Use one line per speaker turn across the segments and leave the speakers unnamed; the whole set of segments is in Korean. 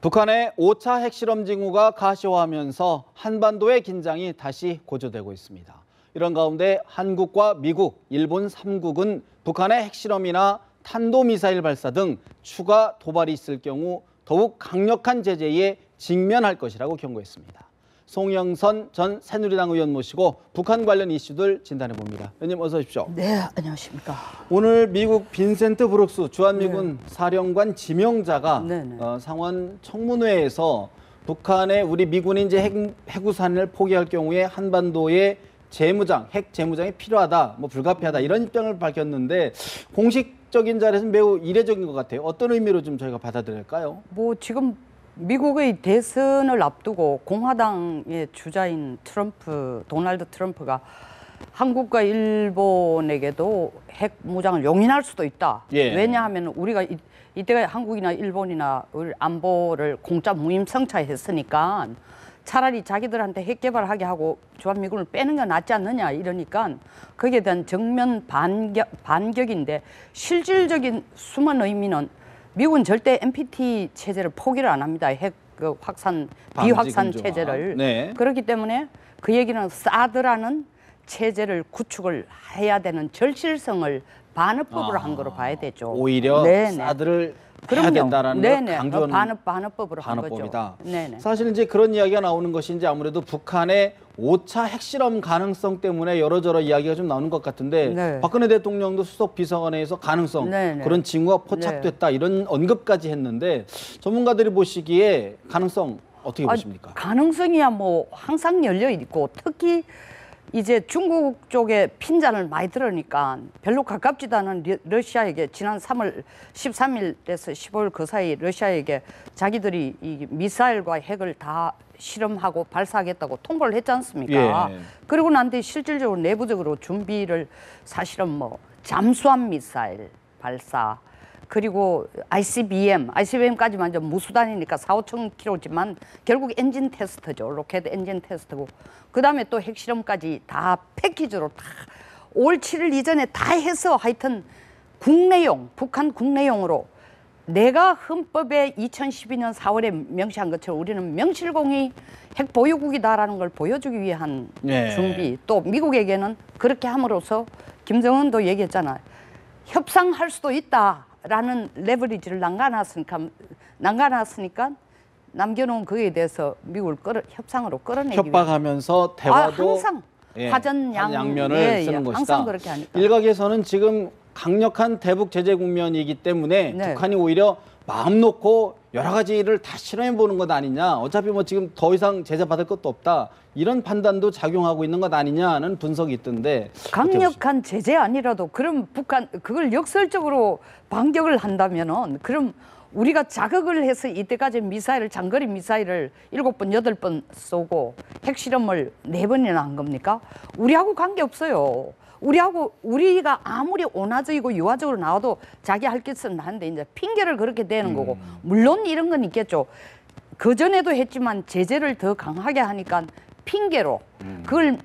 북한의 5차 핵실험 징후가 가시화하면서 한반도의 긴장이 다시 고조되고 있습니다. 이런 가운데 한국과 미국, 일본 3국은 북한의 핵실험이나 탄도미사일 발사 등 추가 도발이 있을 경우 더욱 강력한 제재에 직면할 것이라고 경고했습니다. 송영선 전 새누리당 의원 모시고 북한 관련 이슈들 진단해봅니다. 의원님 어서 오십시오.
네, 안녕하십니까.
오늘 미국 빈센트 브룩스 주한미군 사령관 지명자가 상원 청문회에서 북한의 우리 미군이 이제 핵우산을 포기할 경우에 한반도에 핵 재무장이 필요하다, 불가피하다 이런 입장을 밝혔는데 공식적인 자리에서는 매우 이례적인 것 같아요. 어떤 의미로 좀 저희가 받아들일까요?
지금 미국의 대선을 앞두고 공화당의 주자인 도널드 트럼프가 한국과 일본에게도 핵 무장을 용인할 수도 있다. 왜냐하면 우리가 이때가 한국이나 일본이나 안보를 공짜 무임승차했으니까 차라리 자기들한테 핵 개발하게 하고 주한미군을 빼는 게 낫지 않느냐 이러니까 거기에 대한 정면 반격인데 실질적인 숨은 의미는 미국은 절대 NPT 체제를 포기를 안 합니다. 핵 비확산 체제를. 그렇기 때문에 그 얘기는 사드라는 체제를 구축을 해야 되는 절실성을 반어법으로 한 거로 봐야 되죠.
오히려 사드를 해야 된다라는 걸 강조하는
반어법으로 한 거죠.
사실 이제 그런 이야기가 나오는 것이 이제 아무래도 북한의 5차 핵실험 가능성 때문에 여러저러 이야기가 좀 나오는 것 같은데 박근혜 대통령도 수석 비서관회에서 가능성 그런 징후가 포착됐다 이런 언급까지 했는데 전문가들이 보시기에 가능성 어떻게 보십니까?
가능성이야 항상 열려 있고 특히 이제 중국 쪽에 핀잔을 많이 들으니까 별로 가깝지도 않은 러시아에게 지난 3월 13일에서 15일 그 사이 러시아에게 자기들이 이 미사일과 핵을 다 실험하고 발사하겠다고 통보를 했지 않습니까? 그리고 난 뒤 실질적으로 내부적으로 준비를 사실은 잠수함 미사일 발사 그리고 ICBM까지만 좀 무수단이니까 4,5천 킬로지만 결국 엔진 테스트죠. 로켓 엔진 테스트고 그다음에 또 핵실험까지 다 패키지로 다 5월 7일 이전에 다 해서 하여튼 북한 국내용으로 내가 헌법에 2012년 4월에 명시한 것처럼 우리는 명실공히 핵 보유국이다라는 걸 보여주기 위한 준비 또 미국에게는 그렇게 함으로써 김정은도 얘기했잖아요. 협상할 수도 있다라는 레버리지를 남겨놨으니까 남겨놓은 그에 대해서 미국을 협상으로 끌어내기
협박하면서 대화도
항상
화전양면을 쓰는 것이다.
항상 그렇게 하니까.
일각에서는 지금 강력한 대북 제재 국면이기 때문에 북한이 오히려 마음 놓고 여러 가지를 다 실험해 보는 것 아니냐. 어차피 지금 더 이상 제재 받을 것도 없다. 이런 판단도 작용하고 있는 것 아니냐는 분석이 있던데.
강력한 제재 아니라도 그럼 북한 그걸 역설적으로 반격을 한다면은 그럼 우리가 자극을 해서 이때까지 장거리 미사일을 7번, 8번 쏘고 핵실험을 4번이나 한 겁니까? 우리하고 관계없어요. 우리가 아무리 온화적이고 유화적으로 나와도 자기 할 짓은 하는데 이제 핑계를 그렇게 대는 거고 물론 이런 건 있겠죠. 그전에도 했지만 제재를 더 강하게 하니까 핑계로 그걸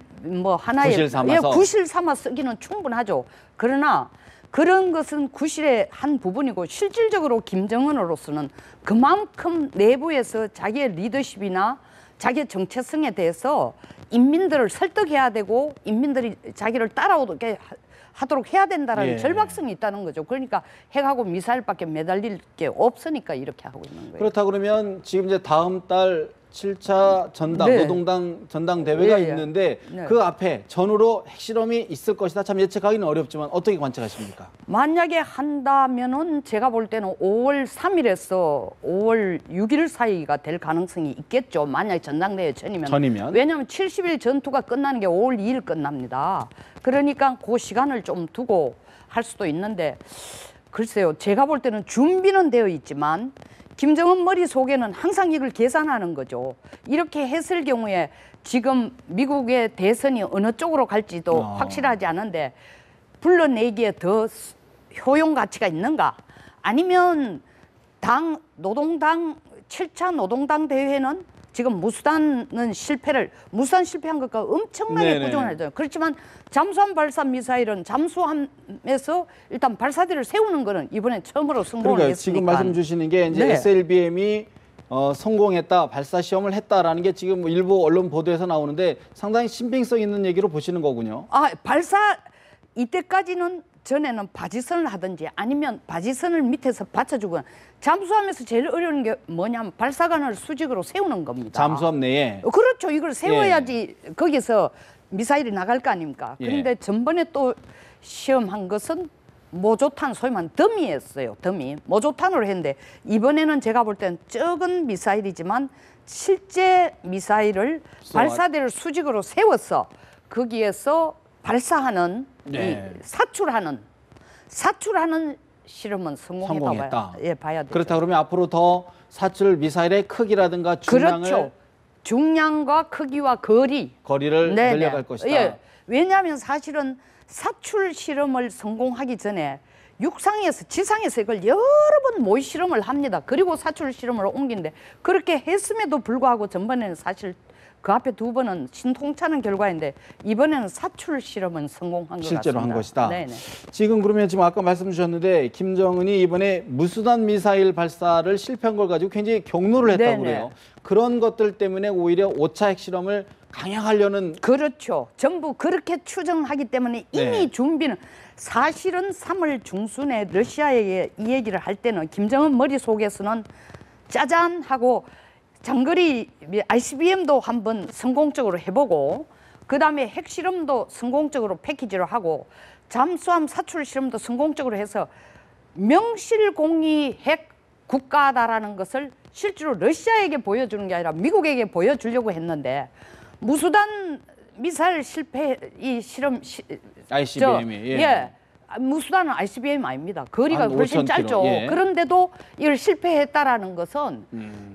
하나의 구실 삼아 쓰기는 충분하죠. 그러나 그런 것은 구실의 한 부분이고 실질적으로 김정은으로서는 그만큼 내부에서 자기의 리더십이나 자기의 정체성에 대해서 인민들을 설득해야 되고 인민들이 자기를 따라오게 하도록 해야 된다는 절박성이 있다는 거죠. 그러니까 핵하고 미사일밖에 매달릴 게 없으니까 이렇게 하고 있는 거예요.
그렇다 그러면 지금 이제 다음 달 7차 노동당 전당대회가 있는데 그 앞에 전후로 핵실험이 있을 것이다. 참 예측하기는 어렵지만 어떻게 관측하십니까?
만약에 한다면은 제가 볼 때는 5월 3일에서 5월 6일 사이가 될 가능성이 있겠죠. 만약에 전당대회 전이면. 왜냐하면 70일 전투가 끝나는 게 5월 2일 끝납니다. 그러니까 그 시간을 좀 두고 할 수도 있는데 글쎄요. 제가 볼 때는 준비는 되어 있지만 김정은 머릿속에는 항상 이걸 계산하는 거죠. 이렇게 했을 경우에 지금 미국의 대선이 어느 쪽으로 갈지도 확실하지 않은데 불러내기에 더 효용 가치가 있는가? 아니면 노동당 7차 노동당 대회는 지금 무수단 실패한 것과 엄청나게 부정을 하죠. 그렇지만 잠수함 발사 미사일은 잠수함에서 일단 발사대를 세우는 거는 이번에 처음으로 성공을 했으니까.
지금 말씀 주시는 게 이제 SLBM이 성공했다, 발사 시험을 했다라는 게 지금 일부 언론 보도에서 나오는데 상당히 신빙성 있는 얘기로 보시는 거군요.
발사 이때까지는 전에는 바지선을 하든지 아니면 바지선을 밑에서 받쳐주거나 잠수함에서 제일 어려운 게 뭐냐면 발사관을 수직으로 세우는 겁니다.
잠수함 내에.
그렇죠. 이걸 세워야지 거기서 미사일이 나갈 거 아닙니까?
예.
그런데 전번에 또 시험한 것은 모조탄, 소위 말하는 더미였어요. 더미. 모조탄으로 했는데 이번에는 제가 볼 때는 적은 미사일이지만 실제 미사일을 발사대를 수직으로 세워서 거기에서 발사하는
네.
이 사출하는 실험은 성공했다. 봐야 되죠.
그렇다 그러면 앞으로 더 사출 미사일의 크기라든가 중량을
그렇죠. 중량과 크기와 거리를
늘려갈 것이다.
예. 왜냐하면 사실은 사출 실험을 성공하기 전에 육상에서 지상에서 이걸 여러 번 모의 실험을 합니다. 그리고 사출 실험을 옮긴데 그렇게 했음에도 불구하고 전번에는 사실 그 앞에 두 번은 신통찮은 결과인데 이번에는 사출 실험은 성공한 것 같습니다.
실제로 한 것이다.
네네.
지금 그러면 지금 아까 말씀 주셨는데 김정은이 이번에 무수단 미사일 발사를 실패한 걸 가지고 굉장히 경로를 했다고
네네.
그래요. 그런 것들 때문에 오히려 5차 핵실험을 강행하려는.
그렇죠. 전부 그렇게 추정하기 때문에 이미
네.
준비는 사실은 3월 중순에 러시아에게 이 얘기를 할 때는 김정은 머릿속에서는 짜잔 하고 장거리 ICBM도 한번 성공적으로 해보고 그다음에 핵실험도 성공적으로 패키지로 하고 잠수함 사출 실험도 성공적으로 해서 명실공히 핵 국가다라는 것을 실제로 러시아에게 보여주는 게 아니라 미국에게 보여주려고 했는데 무수단 미사일 실패 이 실험
ICBM이
무수단은 ICBM 아닙니다. 거리가
한
훨씬
5,000km,
짧죠.
예.
그런데도 이걸 실패했다라는 것은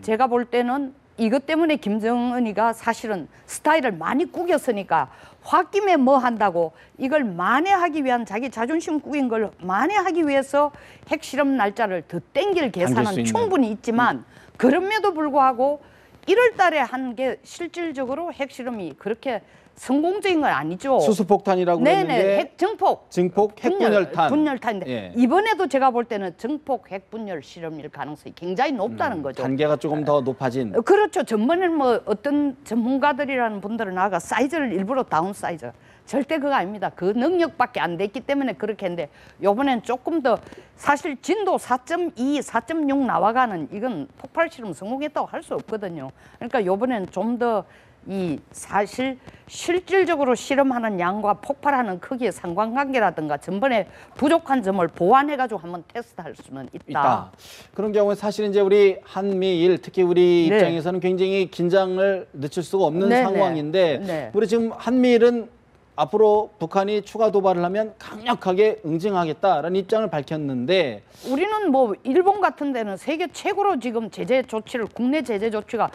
제가 볼 때는 이것 때문에 김정은이가 사실은 스타일을 많이 꾸겼으니까 홧김에 뭐 한다고 이걸 만회하기 위한 자기 자존심 꾸긴 걸 만회하기 위해서 핵실험 날짜를 더 땡길 계산은 충분히 있지만 그럼에도 불구하고 1월 달에 한 게 실질적으로 핵실험이 그렇게 성공적인 건 아니죠.
수수폭탄이라고
네네, 핵 증폭, 분열탄인데
예.
이번에도 제가 볼 때는 증폭 핵분열 실험일 가능성이 굉장히 높다는 거죠.
단계가 조금 더 높아진.
그렇죠. 전번에는 뭐 어떤 전문가들이라는 분들은 나가 사이즈를 일부러 다운 사이즈. 절대 그거 아닙니다. 그 능력밖에 안 됐기 때문에 그렇게 했는데 이번엔 조금 더 사실 진도 4.2, 4.6 나와가는 이건 폭발 실험 성공했다고 할 수 없거든요. 그러니까 이번엔 좀 더 이 사실 실질적으로 실험하는 양과 폭발하는 크기의 상관관계라든가 전번에 부족한 점을 보완해가지고 한번 테스트할 수는 있다.
그런 경우에 사실 이제 우리 한미일 특히 우리
네.
입장에서는 굉장히 긴장을 늦출 수가 없는
네네.
상황인데
네.
우리 지금 한미일은 앞으로 북한이 추가 도발을 하면 강력하게 응징하겠다라는 입장을 밝혔는데
우리는 뭐 일본 같은 데는 세계 최고로 지금 제재 조치를 국내 제재 조치가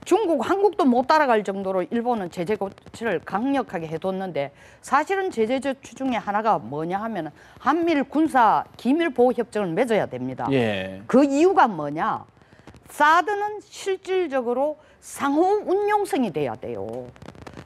중국, 한국도 못 따라갈 정도로 일본은 제재 조치를 강력하게 해뒀는데 사실은 제재 조치 중에 하나가 뭐냐 하면 한미일 군사 기밀 보호 협정을 맺어야 됩니다.
예.
그 이유가 뭐냐? 사드는 실질적으로 상호 운용성이 돼야 돼요.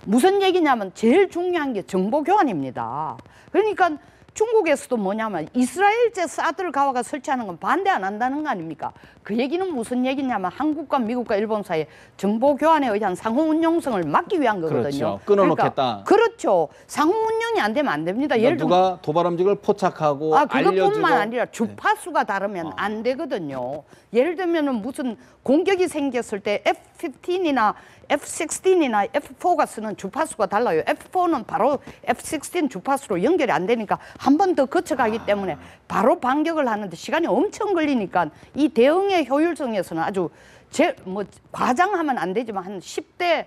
무슨 얘기냐면 제일 중요한 게 정보 교환입니다. 그러니까 중국에서도 뭐냐면 이스라엘제 사드를 가와가 설치하는 건 반대 안 한다는 거 아닙니까? 그 얘기는 무슨 얘기냐면 한국과 미국과 일본 사이에 정보 교환에 의한 상호 운용성을 막기 위한 거거든요.
그렇죠. 끊어놓겠다.
그렇죠. 상호 운용이 안 되면 안 됩니다.
그러니까
예를 들면
누가 도발 음식을 포착하고 알려주고.
그것뿐만 아니라 주파수가 다르면 안 되거든요. 예를 들면은 무슨 공격이 생겼을 때 F-15이나 F-16이나 F-4가 쓰는 주파수가 달라요. F-4는 바로 F-16 주파수로 연결이 안 되니까 한 번 더 거쳐가기 때문에 바로 반격을 하는데 시간이 엄청 걸리니까 이 대응의 효율성에서는 아주 과장하면 안 되지만 한 10대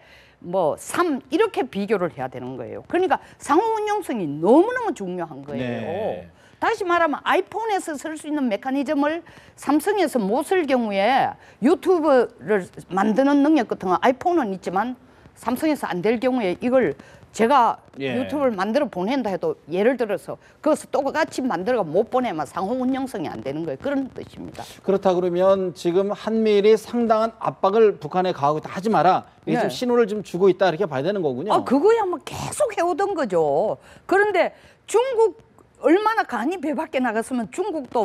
3 이렇게 비교를 해야 되는 거예요. 그러니까 상호 운용성이 너무너무 중요한 거예요.
네.
다시 말하면 아이폰에서 쓸 수 있는 메커니즘을 삼성에서 못 쓸 경우에 유튜브를 만드는 능력 같은 건 아이폰은 있지만 삼성에서 안 될 경우에 이걸 제가 유튜브를 만들어 보낸다 해도 예를 들어서 그것을 똑같이 만들어가 못 보내면 상호 운용성이 안 되는 거예요. 그런 뜻입니다.
그렇다 그러면 지금 한미일이 상당한 압박을 북한에 가하고 있다. 하지 마라. 이게 좀 신호를 좀 주고 있다 이렇게 봐야 되는 거군요.
그거야 뭐 계속 해오던 거죠. 그런데 중국 얼마나 간이 배 밖에 나갔으면 중국도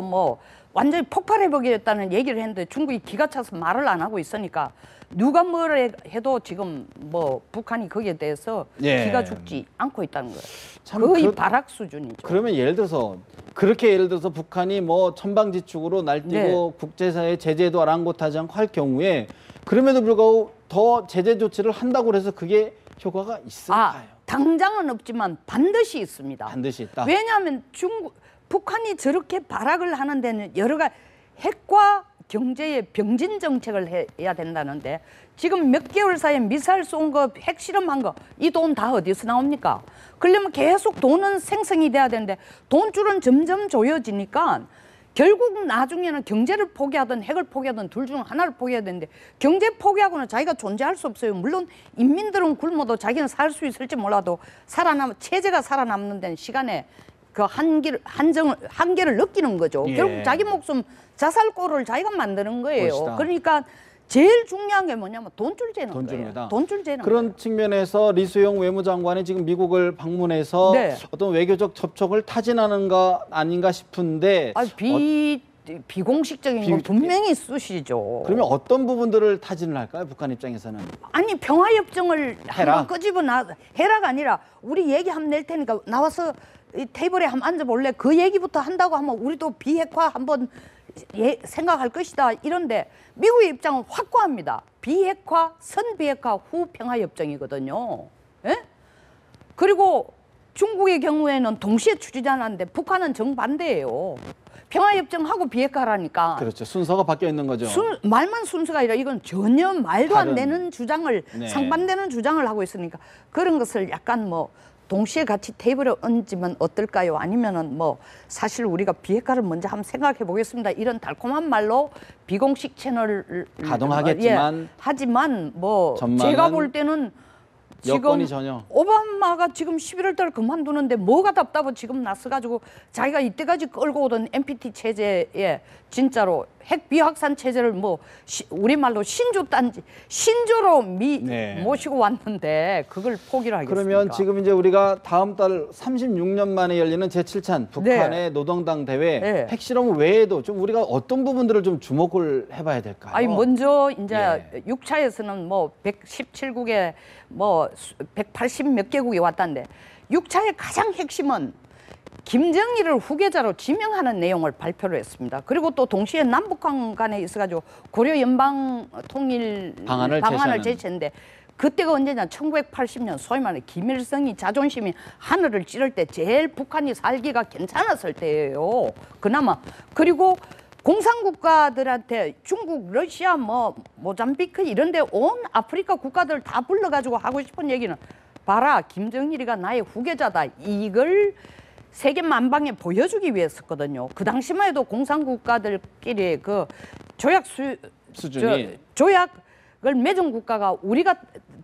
완전히 폭발해버리겠다는 얘기를 했는데 중국이 기가 차서 말을 안 하고 있으니까 누가 뭐라 해도 지금 뭐 북한이 거기에 대해서
예.
기가 죽지 않고 있다는 거예요.
참
거의 발악 수준이죠.
그러면 예를 들어서 그렇게 예를 들어서 북한이 뭐 천방지축으로 날뛰고
네.
국제사회 제재도 아랑곳하지 않고 할 경우에 그럼에도 불구하고 더 제재 조치를 한다고 해서 그게 효과가 있을까요?
당장은 없지만 반드시 있습니다.
반드시 있다.
왜냐하면 북한이 저렇게 발악을 하는 데는 여러 가지 핵과 경제의 병진 정책을 해야 된다는데 지금 몇 개월 사이에 미사일 쏜 거, 핵실험한 거 이 돈 다 어디서 나옵니까? 그러려면 계속 돈은 생성이 돼야 되는데 돈줄은 점점 조여지니까 결국 나중에는 경제를 포기하든 핵을 포기하든 둘 중 하나를 포기해야 되는데 경제 포기하고는 자기가 존재할 수 없어요. 물론 인민들은 굶어도 자기는 살 수 있을지 몰라도 체제가 살아남는 데는 시간에 그 한계를 느끼는 거죠.
예.
결국 자기 목숨 자살골을 자기가 만드는 거예요.
멋있다.
그러니까 제일 중요한 게 뭐냐면 돈줄 재는
돈줄입니다.
거예요. 돈줄 재는
그런
거예요.
측면에서 리수용 외무장관이 지금 미국을 방문해서
네.
어떤 외교적 접촉을 타진하는가 아닌가 싶은데
비공식적인 건 분명히 쓰시죠.
그러면 어떤 부분들을 타진을 할까요? 북한 입장에서는.
아니 평화협정을
해라.
한번 끄집어놔 해라가 아니라 우리 얘기 한번 낼 테니까 나와서 이 테이블에 한번 앉아볼래? 그 얘기부터 한다고 하면 우리도 비핵화 한번 생각할 것이다. 이런데 미국의 입장은 확고합니다. 비핵화, 선비핵화 후 평화협정이거든요. 예? 그리고 중국의 경우에는 동시에 추진하는데 북한은 정반대예요. 평화협정하고 비핵화라니까.
그렇죠. 순서가 바뀌어 있는 거죠.
말만 순서가 아니라 이건 전혀 말도 안
다른.
되는 주장을
네.
상반되는 주장을 하고 있으니까 그런 것을 약간 뭐 동시에 같이 테이블에 얹으면 어떨까요? 아니면은 뭐 사실 우리가 비핵화를 먼저 한번 생각해 보겠습니다. 이런 달콤한 말로 비공식 채널을
가동하겠지만
하지만 뭐
전망은
제가 볼 때는 지금
여건이 전혀.
오바마가 지금 11월 달 그만두는데 뭐가 답답해 지금 나서가지고 자기가 이때까지 끌고 오던 NPT 체제에 진짜로 핵 비확산 체제를 뭐 우리말로 신조로
네.
모시고 왔는데 그걸 포기를 하겠습니까?
그러면 지금 이제 우리가 다음 달 36년 만에 열리는 제7찬 북한의
네.
노동당 대회
네.
핵실험 외에도 좀 우리가 어떤 부분들을 좀 주목을 해봐야 될까요?
아니 먼저 이제
예.
6차에서는 뭐 117국에 뭐 180 몇 개국이 왔다는데 6차의 가장 핵심은 김정일을 후계자로 지명하는 내용을 발표를 했습니다. 그리고 또 동시에 남북한 간에 있어가지고 고려 연방 통일
방안을
제시했는데 그때가 언제냐 1980년 소위 말해 김일성이 자존심이 하늘을 찌를 때 제일 북한이 살기가 괜찮았을 때예요. 그나마 그리고 공산국가들한테 중국, 러시아, 뭐 모잠비크 이런데 온 아프리카 국가들 다 불러가지고 하고 싶은 얘기는 봐라 김정일이가 나의 후계자다 이걸 세계 만방에 보여주기 위해서거든요. 그 당시만 해도 공산국가들끼리 그
수준이
조약을 맺은 국가가 우리가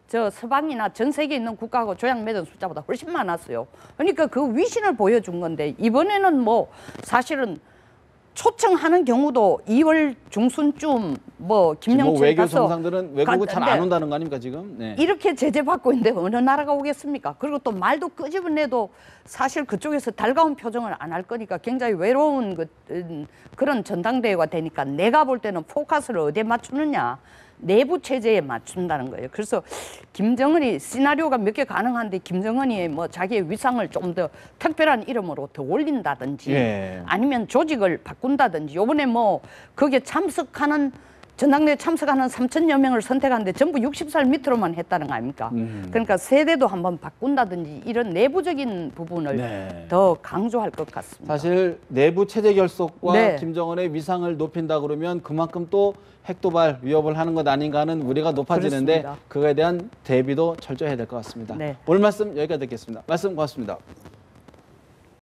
저 서방이나 전 세계에 있는 국가하고 조약 맺은 숫자보다 훨씬 많았어요. 그러니까 그 위신을 보여준 건데 이번에는 뭐 사실은 초청하는 경우도 2월 중순쯤 뭐 김영철
외교
가서
정상들은 외국은 잘 안 온다는 거 아닙니까 지금? 네.
이렇게 제재받고 있는데 어느 나라가 오겠습니까? 그리고 또 말도 끄집어내도 사실 그쪽에서 달가운 표정을 안 할 거니까 굉장히 외로운 그런 전당대회가 되니까 내가 볼 때는 포커스를 어디에 맞추느냐 내부 체제에 맞춘다는 거예요. 그래서 김정은이 시나리오가 몇 개 가능한데 김정은이 뭐 자기의 위상을 좀 더 특별한 이름으로 더 올린다든지
예.
아니면 조직을 바꾼다든지 요번에 뭐 거기에 참석하는 전당대회 참석하는 3,000여 명을 선택하는데 전부 60살 밑으로만 했다는 거 아닙니까? 그러니까 세대도 한번 바꾼다든지 이런 내부적인 부분을
네.
더 강조할 것 같습니다.
사실 내부 체제 결속과
네.
김정은의 위상을 높인다 그러면 그만큼 또 핵도발 위협을 하는 것 아닌가 하는 우려가 높아지는데
그렇습니다.
그거에 대한 대비도 철저히 해야 될 것 같습니다.
네.
오늘 말씀 여기까지 듣겠습니다. 말씀 고맙습니다.